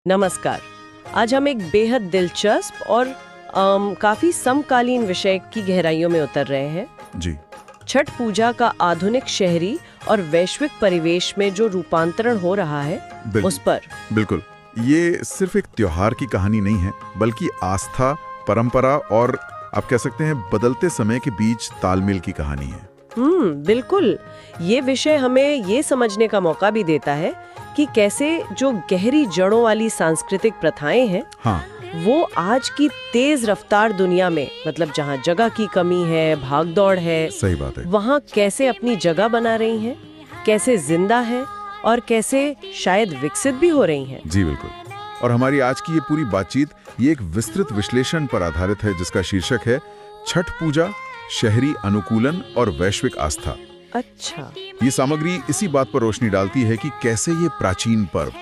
नमस्कार। आज हम एक बेहद दिलचस्प और काफी समकालीन विषय की गहराइयों में उतर रहे हैं। जी। छठ पूजा का आधुनिक शहरी और वैश्विक परिवेश में जो रूपांतरण हो रहा है उस पर। बिल्कुल। ये सिर्फ एक त्योहार की कहानी नहीं है, बल्कि आस्था, परंपरा और आप कह सकते हैं बदलते समय के बीच तालमेल की कहानी है। बिल्कुल। ये विषय हमें ये समझने का मौका भी देता है कि कैसे जो गहरी जड़ों वाली सांस्कृतिक प्रथाएं हैं, हाँ, वो आज की तेज रफ्तार दुनिया में, मतलब जहाँ जगह की कमी है, भागदौड़ है, सही बात है, वहाँ कैसे अपनी जगह बना रही हैं, कैसे जिंदा है और कैसे शायद विकसित भी हो रही हैं। जी बिल्कुल। और हमारी आज की ये पूरी बातचीत ये एक विस्तृत विश्लेषण पर आधारित है, जिसका शीर्षक है छठ पूजा, शहरी अनुकूलन और वैश्विक आस्था। अच्छा। ये सामग्री इसी बात पर रोशनी डालती है कि कैसे ये प्राचीन पर्व,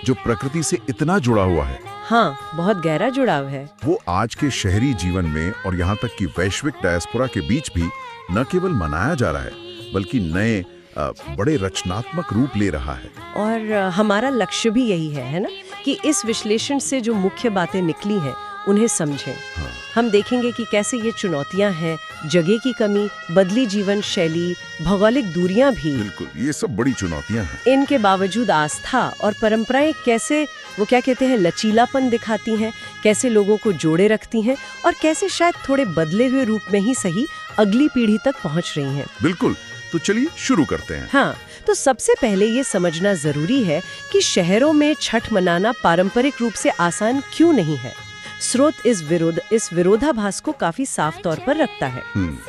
जो प्रकृति से इतना जुड़ा हुआ है, हाँ, बहुत गहरा जुड़ाव है, वो आज के शहरी जीवन में और यहाँ तक कि वैश्विक डायस्पोरा के बीच भी न केवल मनाया जा रहा है, बल्कि नए बड़े रचनात्मक रूप ले रहा है। और हमारा लक्ष्य भी यही है ना, कि इस विश्लेषण से जो मुख्य बातें निकली हैं उन्हें समझें। हाँ। हम देखेंगे कि कैसे ये चुनौतियां हैं, जगह की कमी, बदली जीवन शैली, भौगोलिक दूरियां भी, बिल्कुल, ये सब बड़ी चुनौतियां हैं। इनके बावजूद आस्था और परंपराएं कैसे, वो क्या कहते हैं, लचीलापन दिखाती हैं, कैसे लोगों को जोड़े रखती हैं और कैसे शायद थोड़े बदले हुए रूप में ही सही अगली पीढ़ी तक पहुंच रही हैं। बिल्कुल। तो चलिए शुरू करते हैं। हाँ, तो सबसे पहले ये समझना जरूरी है कि शहरों में छठ मनाना पारंपरिक रूप से आसान क्यों नहीं है। स्रोत इस विरोधाभास को काफी साफ तौर पर रखता है।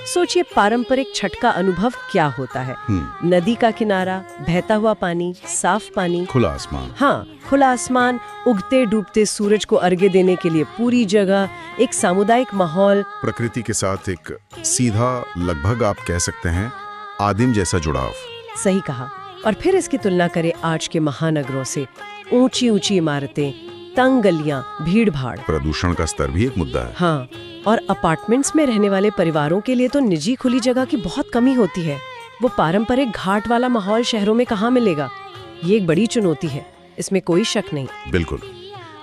सोचिए, पारंपरिक छठ का अनुभव क्या होता है? नदी का किनारा, बहता हुआ पानी, साफ पानी, खुला आसमान। हाँ, खुला आसमान, उगते डूबते सूरज को अर्घ्य देने के लिए पूरी जगह, एक सामुदायिक माहौल, प्रकृति के साथ एक सीधा, लगभग आप कह सकते हैं आदिम जैसा जुड़ाव। सही कहा। और फिर इसकी तुलना करें आज के महानगरों से। ऊंची ऊंची इमारतें, तंग गलियां, भीड़ भाड़, प्रदूषण का स्तर भी एक मुद्दा है। हाँ, और अपार्टमेंट्स में रहने वाले परिवारों के लिए तो निजी खुली जगह की बहुत कमी होती है। वो पारंपरिक घाट वाला माहौल शहरों में कहाँ मिलेगा? ये एक बड़ी चुनौती है, इसमें कोई शक नहीं। बिल्कुल।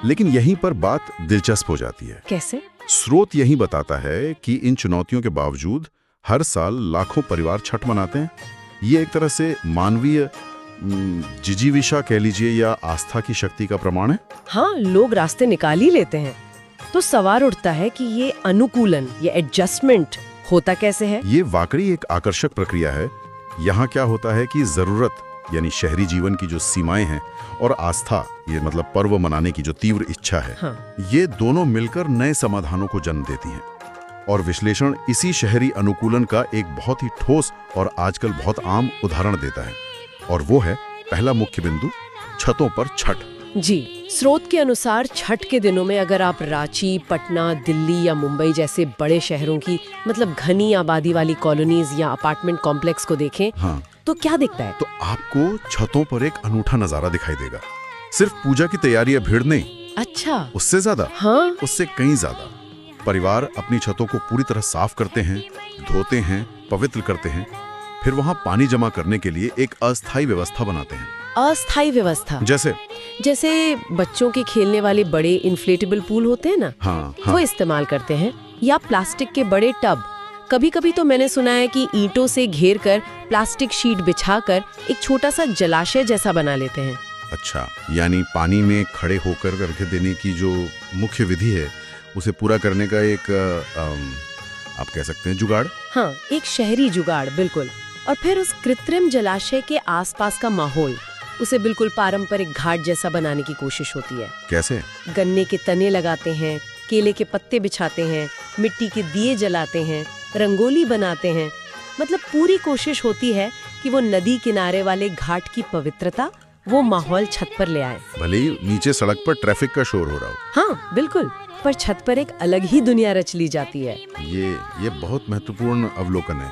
लेकिन यहीं पर बात दिलचस्प हो जाती है। कैसे? स्रोत यही बताता है कि इन चुनौतियों के बावजूद हर साल लाखों परिवार छठ मनाते हैं। ये एक तरह से मानवीय जिजीविषा कह लीजिए या आस्था की शक्ति का प्रमाण है। हाँ, लोग रास्ते निकाल ही लेते हैं। तो सवाल उठता है कि ये अनुकूलन, ये एडजस्टमेंट होता कैसे है? ये वाकई एक आकर्षक प्रक्रिया है। यहाँ क्या होता है कि जरूरत यानी शहरी जीवन की जो सीमाएं हैं और आस्था, ये मतलब पर्व मनाने की जो तीव्र इच्छा है, हाँ। ये दोनों मिलकर नए समाधानों को जन्म देती हैं। और विश्लेषण इसी शहरी अनुकूलन का एक बहुत ही ठोस और आजकल बहुत आम उदाहरण देता है, और वो है पहला मुख्य बिंदु, छतों पर छठ। जी, स्रोत के अनुसार छठ के दिनों में अगर आप रांची, पटना, दिल्ली या मुंबई जैसे बड़े शहरों की, मतलब घनी आबादी वाली कॉलोनीज या अपार्टमेंट कॉम्प्लेक्स को देखें, हाँ, तो क्या दिखता है? तो आपको छतों पर एक अनूठा नजारा दिखाई देगा। सिर्फ पूजा की तैयारी या भीड़ नहीं, अच्छा, उससे ज्यादा, हाँ, उससे कहीं ज्यादा परिवार अपनी छतों को पूरी तरह साफ करते हैं, धोते हैं, पवित्र करते हैं, फिर वहां पानी जमा करने के लिए एक अस्थायी व्यवस्था बनाते हैं। अस्थायी व्यवस्था? जैसे बच्चों के खेलने वाले बड़े इन्फ्लेटेबल पूल होते हैं ना, हाँ, वो इस्तेमाल करते हैं, या प्लास्टिक के बड़े टब। कभी कभी तो मैंने सुना है कि ईंटों से घेर कर प्लास्टिक शीट बिछाकर एक छोटा सा जलाशय जैसा बना लेते हैं। अच्छा, यानी पानी में खड़े होकर अर्घ्य देने की जो मुख्य विधि है, उसे पूरा करने का एक आप कह सकते हैं जुगाड़। हाँ, एक शहरी जुगाड़, बिल्कुल। और फिर उस कृत्रिम जलाशय के आसपास का माहौल, उसे बिल्कुल पारंपरिक घाट जैसा बनाने की कोशिश होती है। कैसे? गन्ने के तने लगाते हैं, केले के पत्ते बिछाते हैं, मिट्टी के दिए जलाते हैं, रंगोली बनाते हैं। मतलब पूरी कोशिश होती है कि वो नदी किनारे वाले घाट की पवित्रता, वो माहौल छत पर ले आए। भले ही नीचे सड़क पर ट्रैफिक का शोर हो रहा हो। हाँ, बिल्कुल, पर छत पर एक अलग ही दुनिया रच ली जाती है। ये बहुत महत्वपूर्ण अवलोकन है।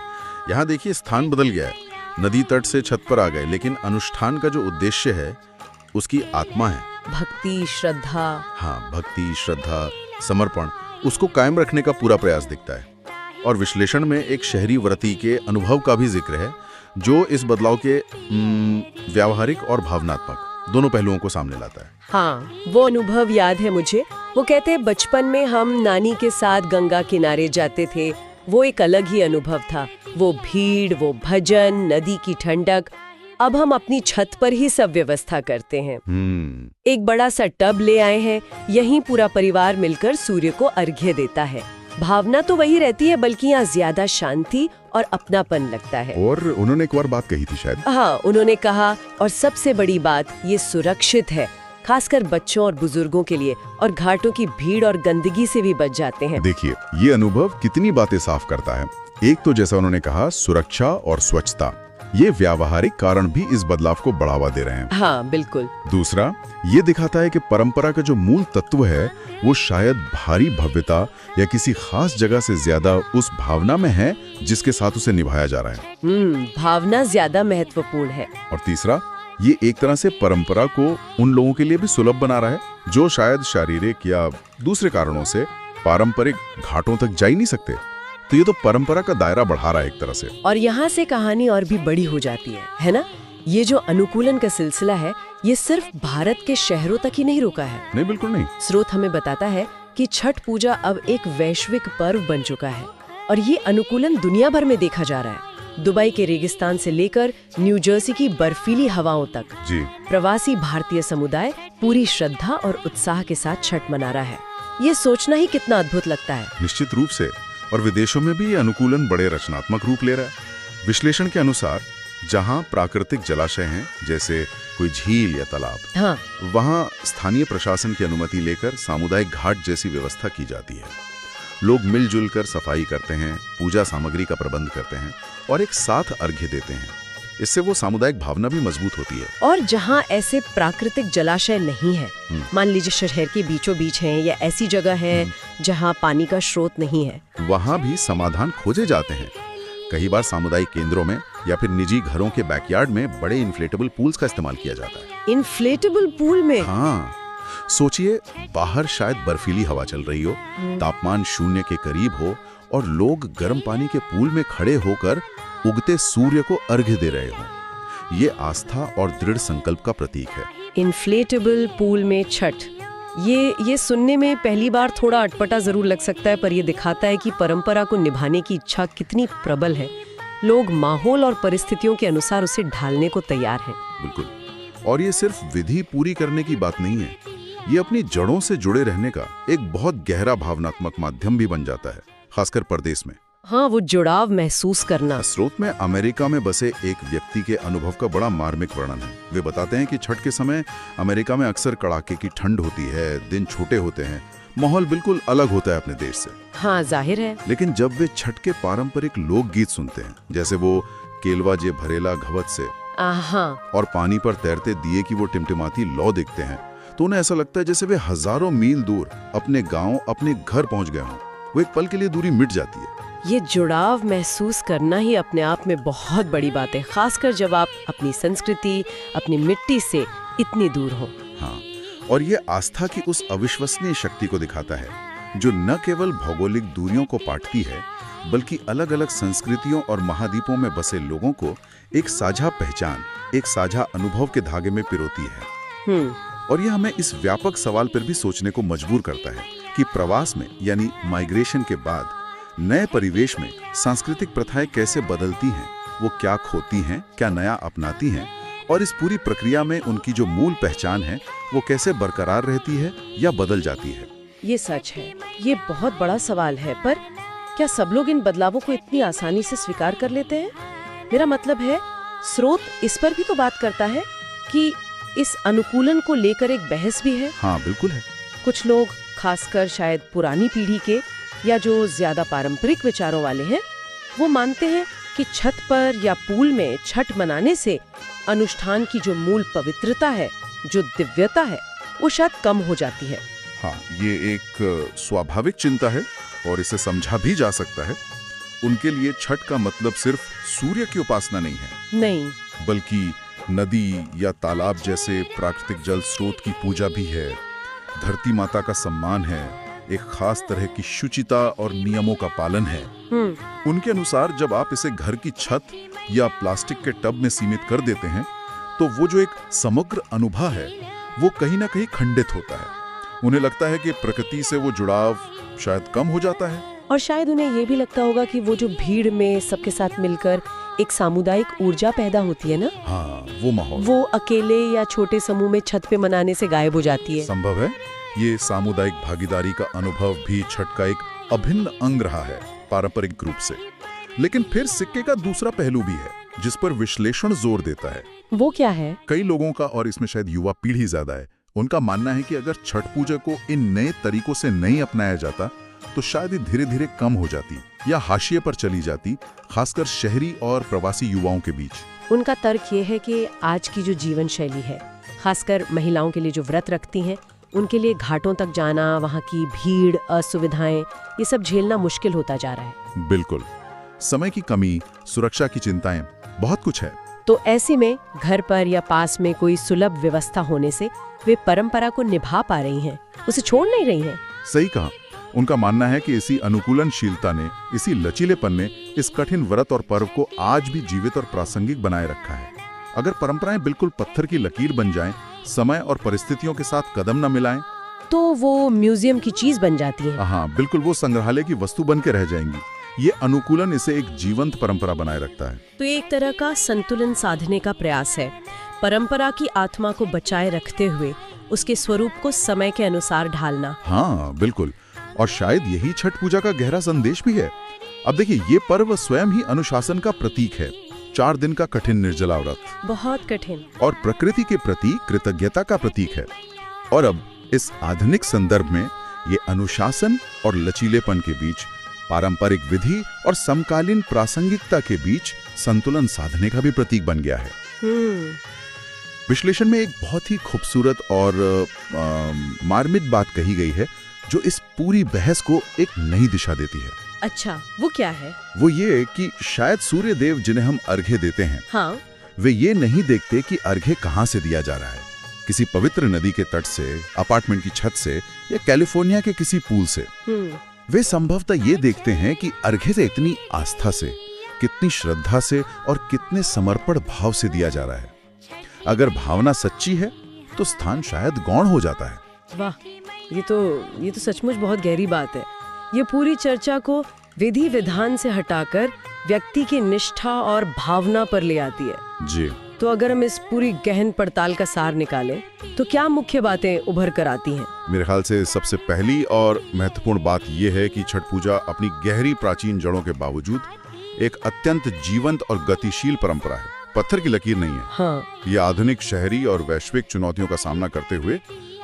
यहाँ देखिए, स्थान बदल गया है, नदी तट से छत पर आ गए, लेकिन अनुष्ठान का जो उद्देश्य है, उसकी आत्मा है भक्ति, श्रद्धा। हाँ, भक्ति, श्रद्धा, समर्पण, उसको कायम रखने का पूरा प्रयास दिखता है। और विश्लेषण में एक शहरी व्रती के अनुभव का भी जिक्र है, जो इस बदलाव के व्यावहारिक और भावनात्मक दोनों पहलुओं को सामने लाता है। हाँ, वो अनुभव याद है मुझे। वो कहते हैं बचपन में हम नानी के साथ गंगा किनारे जाते थे, वो एक अलग ही अनुभव था। वो भीड़, वो भजन, नदी की ठंडक। अब हम अपनी छत पर ही सब व्यवस्था करते हैं। एक बड़ा सा टब ले आए हैं, यहीं पूरा परिवार मिलकर सूर्य को अर्घ्य देता है। भावना तो वही रहती है, बल्कि यहाँ ज्यादा शांति और अपनापन लगता है। और उन्होंने एक बार बात कही थी शायद। हाँ, उन्होंने कहा, और सबसे बड़ी बात, ये सुरक्षित है, खासकर बच्चों और बुजुर्गों के लिए, और घाटों की भीड़ और गंदगी से भी बच जाते हैं। देखिए, ये अनुभव कितनी बातें साफ करता है। एक तो जैसा उन्होंने कहा, सुरक्षा और स्वच्छता, ये व्यावहारिक कारण भी इस बदलाव को बढ़ावा दे रहे हैं। हाँ, बिल्कुल। दूसरा, ये दिखाता है कि परंपरा का जो मूल तत्व है वो शायद भारी भव्यता या किसी खास जगह से ज्यादा उस भावना में है जिसके साथ उसे निभाया जा रहा है। भावना ज्यादा महत्वपूर्ण है। और तीसरा, ये एक तरह से परंपरा को उन लोगों के लिए भी सुलभ बना रहा है जो शायद शारीरिक या दूसरे कारणों से पारंपरिक घाटों तक जा ही नहीं सकते। तो ये तो परंपरा का दायरा बढ़ा रहा है एक तरह से। और यहाँ से कहानी और भी बड़ी हो जाती है ना? ये जो अनुकूलन का सिलसिला है, ये सिर्फ भारत के शहरों तक ही नहीं रुका है। नहीं, बिल्कुल नहीं। स्रोत हमें बताता है कि छठ पूजा अब एक वैश्विक पर्व बन चुका है, और ये अनुकूलन दुनिया भर में देखा जा रहा है। दुबई के रेगिस्तान से लेकर न्यू जर्सी की बर्फीली हवाओं तक जी, प्रवासी भारतीय समुदाय पूरी श्रद्धा और उत्साह के साथ छठ मना रहा है। ये सोचना ही कितना अद्भुत लगता है। निश्चित रूप से। और विदेशों में भी ये अनुकूलन बड़े रचनात्मक रूप ले रहा है। विश्लेषण के अनुसार जहां प्राकृतिक जलाशय हैं, जैसे कोई झील या तालाब, हाँ, वहां स्थानीय प्रशासन की अनुमति लेकर सामुदायिक घाट जैसी व्यवस्था की जाती है। लोग मिलजुल कर सफाई करते हैं, पूजा सामग्री का प्रबंध करते हैं और एक साथ अर्घ्य देते हैं। इससे वो सामुदायिक भावना भी मजबूत होती है। और जहाँ ऐसे प्राकृतिक जलाशय नहीं है, मान लीजिए शहर के बीचों बीच हैं या ऐसी जगह है जहाँ पानी का स्रोत नहीं है, वहाँ भी समाधान खोजे जाते हैं। कई बार सामुदायिक केंद्रों में या फिर निजी घरों के बैकयार्ड में बड़े इन्फ्लेटेबल पूल्स का इस्तेमाल किया जाता है। इन्फ्लेटेबल पूल में? हाँ, सोचिए, बाहर शायद बर्फीली हवा चल रही हो, तापमान 0 के करीब हो और लोग गर्म पानी के पूल में खड़े होकर उगते सूर्य को अर्घ्य दे रहे हों। ये आस्था और दृढ़ संकल्प का प्रतीक है। इन्फ्लेटेबल पूल में छठ, ये सुनने में पहली बार थोड़ा अटपटा जरूर लग सकता है, पर ये दिखाता है कि परंपरा को निभाने की इच्छा कितनी प्रबल है। लोग माहौल और परिस्थितियों के अनुसार उसे ढालने को तैयार हैं। बिल्कुल। और ये सिर्फ विधि पूरी करने की बात नहीं है, ये अपनी जड़ों से जुड़े रहने का एक बहुत गहरा भावनात्मक माध्यम भी बन जाता है, खासकर परदेश में। हाँ, वो जुड़ाव महसूस करना। स्रोत में अमेरिका में बसे एक व्यक्ति के अनुभव का बड़ा मार्मिक वर्णन है। वे बताते हैं कि छठ के समय अमेरिका में अक्सर कड़ाके की ठंड होती है, दिन छोटे होते हैं, माहौल बिल्कुल अलग होता है अपने देश से। हाँ, जाहिर है। लेकिन जब वे छठ के पारंपरिक लोकगीत सुनते हैं, जैसे वो केलवा जे भरेला घवत से, और पानी पर तैरते दिए की वो टिमटिमाती लौ देखते हैं, तो उन्हें ऐसा लगता है जैसे वे हजारों मील दूर अपने गांव, अपने घर पहुंच गए हों। वो एक पल के लिए दूरी मिट जाती है। ये जुड़ाव महसूस करना ही अपने आप में बहुत बड़ी बात है, खासकर जब आप अपनी संस्कृति, अपनी मिट्टी से इतनी दूर हो। हाँ, और ये आस्था की उस अविश्वसनीय शक्ति को दिखाता है जो न केवल भौगोलिक दूरियों को पाटती है, बल्कि अलग अलग संस्कृतियों और महाद्वीपों में बसे लोगों को एक साझा पहचान, एक साझा अनुभव के धागे में पिरोती है। और यह हमें इस व्यापक सवाल पर भी सोचने को मजबूर करता है कि प्रवास में, यानी माइग्रेशन के बाद नए परिवेश में सांस्कृतिक प्रथाएं कैसे बदलती हैं, वो क्या खोती हैं, क्या नया अपनाती हैं, और इस पूरी प्रक्रिया में उनकी जो मूल पहचान है वो कैसे बरकरार रहती है या बदल जाती है। ये सच है, ये बहुत बड़ा सवाल है, पर क्या सब लोग इन बदलावों को इतनी आसानी से स्वीकार कर लेते हैं? मेरा मतलब है, स्रोत इस पर भी तो बात करता है कि इस अनुकूलन को लेकर एक बहस भी है। हाँ, बिल्कुल है। कुछ लोग, खासकर शायद पुरानी पीढ़ी के या जो ज्यादा पारंपरिक विचारों वाले हैं, वो मानते हैं कि छत पर या पूल में छठ मनाने से अनुष्ठान की जो मूल पवित्रता है, जो दिव्यता है, वो शायद कम हो जाती है। हाँ, ये एक स्वाभाविक चिंता है और इसे समझा भी जा सकता है। उनके लिए छठ का मतलब सिर्फ सूर्य की उपासना नहीं, बल्कि नदी या तालाब जैसे प्राकृतिक जल स्रोत की पूजा भी है, धरती माता का सम्मान है, एक खास तरह की शुचिता और नियमों का पालन है। उनके अनुसार जब आप इसे घर की छत या प्लास्टिक के टब में सीमित कर देते हैं, तो वो जो एक समग्र अनुभव है वो कहीं ना कहीं खंडित होता है। उन्हें लगता है कि प्रकृति से वो जुड़ाव शायद कम हो जाता है। और शायद उन्हें ये भी लगता होगा कि वो जो भीड़ में सबके साथ मिलकर एक सामुदायिक ऊर्जा पैदा होती है ना, हाँ, वो माहौल वो अकेले या छोटे समूह में छत पे मनाने से गायब हो जाती है। संभव है। ये सामुदायिक भागीदारी का अनुभव भी छठ का एक अभिन्न अंग रहा है पारंपरिक रूप से। लेकिन फिर सिक्के का दूसरा पहलू भी है जिस पर विश्लेषण जोर देता है। वो क्या है? कई लोगों का, और इसमें शायद युवा पीढ़ी ज्यादा है, उनका मानना है कि अगर छठ पूजा को इन नए तरीकों से नहीं अपनाया जाता तो शायद ये धीरे धीरे कम हो जाती या हाशिए पर चली जाती, खासकर शहरी और प्रवासी युवाओं के बीच। उनका तर्क ये है कि आज की जो जीवन शैली है, खासकर महिलाओं के लिए जो व्रत रखती हैं, उनके लिए घाटों तक जाना, वहाँ की भीड़, असुविधाएं, ये सब झेलना मुश्किल होता जा रहा है। बिल्कुल, समय की कमी, सुरक्षा की चिंताएं, बहुत कुछ है। तो ऐसे में घर पर या पास में कोई सुलभ व्यवस्था होने से वे परंपरा को निभा पा रही हैं, उसे छोड़ नहीं रही हैं। सही कहा। उनका मानना है कि इसी अनुकूलनशीलता ने, इसी लचीलेपन ने इस कठिन व्रत और पर्व को आज भी जीवित और प्रासंगिक बनाए रखा है। अगर परंपराएं बिल्कुल पत्थर की लकीर बन जाएं, समय और परिस्थितियों के साथ कदम न मिलाएं, तो वो म्यूजियम की चीज बन जाती है। हाँ बिल्कुल, वो संग्रहालय की वस्तु बन के रह जाएंगी। ये अनुकूलन इसे एक जीवंत परंपरा बनाए रखता है। तो ये एक तरह का संतुलन साधने का प्रयास है, परंपरा की आत्मा को बचाए रखते हुए उसके स्वरूप को समय के अनुसार ढालना। हाँ बिल्कुल, और शायद यही छठ पूजा का गहरा संदेश भी है। अब देखिए, ये पर्व स्वयं ही अनुशासन का प्रतीक है। 4 दिन का कठिन निर्जला व्रत, बहुत कठिन, और प्रकृति के प्रति कृतज्ञता का प्रतीक है। और अब इस आधुनिक संदर्भ में ये अनुशासन और लचीलेपन के बीच, पारंपरिक विधि और समकालीन प्रासंगिकता के बीच संतुलन साधने का भी प्रतीक बन गया है। विश्लेषण में एक बहुत ही खूबसूरत और मार्मिक बात कही गई है जो इस पूरी बहस को एक नई दिशा देती है। अच्छा, वो क्या है? वो ये कि शायद सूर्य देव जिन्हें हम अर्घ्य देते हैं, हाँ, वे ये नहीं देखते कि अर्घ्य कहाँ से दिया जा रहा है, किसी पवित्र नदी के तट से, अपार्टमेंट की छत से, या कैलिफोर्निया के किसी पूल से। वे संभवतः ये देखते हैं कि अर्घ्य से इतनी आस्था से, कितनी श्रद्धा से और कितने समर्पण भाव से दिया जा रहा है। अगर भावना सच्ची है तो स्थान शायद गौण हो जाता है। वाह, ये तो सचमुच बहुत गहरी बात है। ये पूरी चर्चा को विधि विधान से हटाकर व्यक्ति की निष्ठा और भावना पर ले आती है। जी। तो अगर हम इस पूरी गहन पड़ताल का सार निकालें तो क्या मुख्य बातें उभर कर आती हैं? मेरे ख्याल से सबसे पहली और महत्वपूर्ण बात यह है कि छठ पूजा अपनी गहरी प्राचीन जड़ों के बावजूद एक अत्यंत जीवंत और गतिशील परंपरा है, पत्थर की लकीर नहीं है। हाँ। ये आधुनिक शहरी और वैश्विक चुनौतियों का सामना करते हुए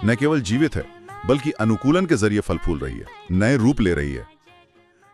न केवल जीवित है बल्कि अनुकूलन के जरिए फल फूल रही है, नए रूप ले रही है।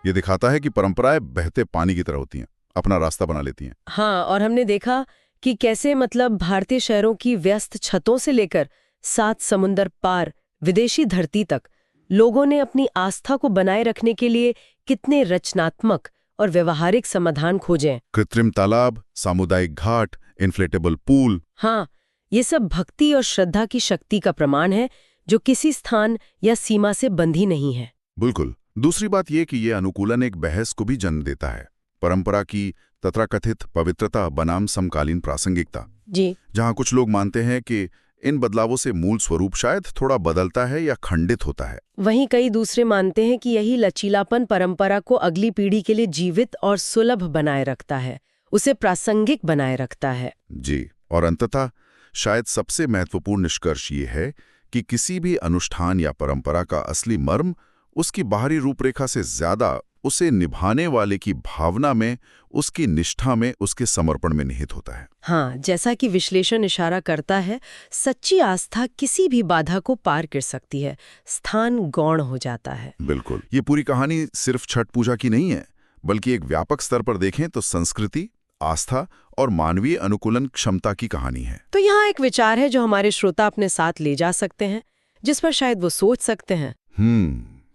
ये दिखाता है कि परंपराएं बहते पानी की तरह होती हैं, अपना रास्ता बना लेती हैं। हाँ, और हमने देखा कि कैसे भारतीय शहरों की व्यस्त छतों से लेकर 7 समुंदर पार विदेशी धरती तक लोगों ने अपनी आस्था को बनाए रखने के लिए कितने रचनात्मक और व्यवहारिक समाधान खोजे। कृत्रिम तालाब, सामुदायिक घाट, इन्फ्लेटेबल पूल। हाँ, ये सब भक्ति और श्रद्धा की शक्ति का प्रमाण है जो किसी स्थान या सीमा से बंधी नहीं है। बिल्कुल। दूसरी बात यह कि यह अनुकूलन एक बहस को भी जन्म देता है, परंपरा की तथाकथित पवित्रता बनाम समकालीन प्रासंगिकता। जी। जहां कुछ लोग मानते हैं कि इन बदलावों से मूल स्वरूप शायद थोड़ा बदलता है या खंडित होता है, वहीं कई दूसरे मानते हैं कि यही लचीलापन परंपरा को अगली पीढ़ी के लिए जीवित और सुलभ बनाए रखता है, उसे प्रासंगिक बनाए रखता है। जी। और अंततः शायद सबसे महत्वपूर्ण निष्कर्ष ये है कि किसी भी अनुष्ठान या परंपरा का असली मर्म उसकी बाहरी रूपरेखा से ज्यादा उसे निभाने वाले की भावना में, उसकी निष्ठा में, उसके समर्पण में निहित होता है। हाँ, जैसा कि विश्लेषण इशारा करता है, सच्ची आस्था किसी भी बाधा को पार कर सकती है, स्थान गौण हो जाता है। बिल्कुल। ये पूरी कहानी सिर्फ छठ पूजा की नहीं है, बल्कि एक व्यापक स्तर पर देखें तो संस्कृति, आस्था और मानवीय अनुकूलन क्षमता की कहानी है। तो यहाँ एक विचार है जो हमारे श्रोता अपने साथ ले जा सकते हैं, जिस पर शायद वो सोच सकते हैं।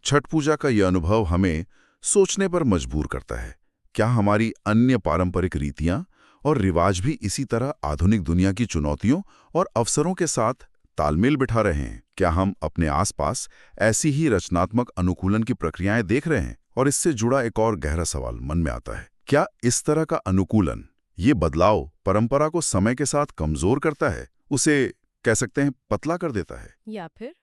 छठ पूजा का यह अनुभव हमें सोचने पर मजबूर करता है। क्या हमारी अन्य पारंपरिक रीतियां और रिवाज भी इसी तरह आधुनिक दुनिया की चुनौतियों और अवसरों के साथ तालमेल बिठा रहे हैं? क्या हम अपने आसपास ऐसी ही रचनात्मक अनुकूलन की प्रक्रियाएं देख रहे हैं? और इससे जुड़ा एक और गहरा सवाल मन में आता है, क्या इस तरह का अनुकूलन ये बदलाव परंपरा को समय के साथ कमजोर करता है, उसे कह सकते हैं पतला कर देता है। या फिर